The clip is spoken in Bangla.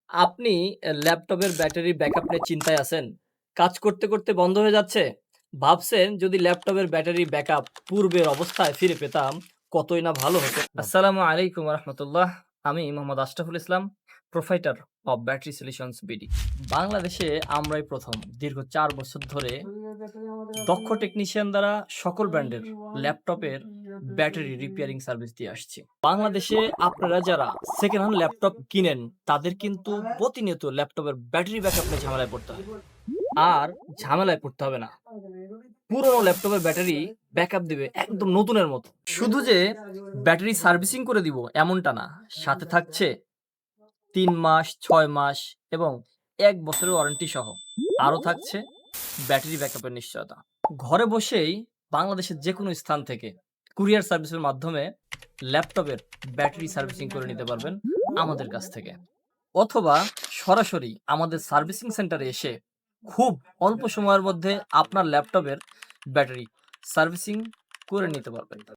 আপনি ল্যাপটপের ব্যাটারি ব্যাকআপ নিয়ে চিন্তায় আছেন? কাজ করতে, করতে বন্ধ হয়ে যাচ্ছে? ভাবছেন যদি ল্যাপটপের ব্যাটারি ব্যাকআপ পূর্বের অবস্থায় ফিরে পেতাম কতই না ভালো হতো। আসসালামু আলাইকুম ওয়া রাহমাতুল্লাহ। আমি Mohammad Ashraful Islam, provider of battery solutions BD. বাংলাদেশে আমরাই প্রথম দীর্ঘ ৪ বছর ধরে দক্ষ টেকনিশিয়ান দ্বারা সকল ব্র্যান্ডের ল্যাপটপের ব্যাটারি রিপেয়ারিং সার্ভিস দিয়ে আসছি। বাংলাদেশে আপনারা যারা সেকেন্ড হ্যান্ড ল্যাপটপ কিনেন, তাদের কিন্তু প্রতিনিয়ত ল্যাপটপের ব্যাটারি ব্যাকআপ নিয়ে ঝামেলায় পড়তে হয়। আর ঝামেলায় পড়তে হবে না। পুরনো ল্যাপটপের ব্যাটারি ব্যাকআপ দিবে একদম নতুনের মতো। শুধু যে ব্যাটারি সার্ভিসিং করে দিব এমনটা না। সাথে থাকছে ৩ মাস, ৬ মাস এবং ১ বছরের ওয়ারেন্টি সহ। আরো থাকছে ব্যাটারি ব্যাকআপের নিশ্চয়তা। ঘরে বসেই বাংলাদেশের যেকোনো স্থান থেকে কুরিয়ার সার্ভিসের মাধ্যমে ল্যাপটপের ব্যাটারি সার্ভিসিং করে নিতে পারবেন আমাদের কাছ থেকে। অথবা সরাসরি আমাদের সার্ভিসিং সেন্টারে এসে খুব অল্প সময়ের মধ্যে আপনার ল্যাপটপের ব্যাটারি সার্ভিসিং করে নিতে পারবেন।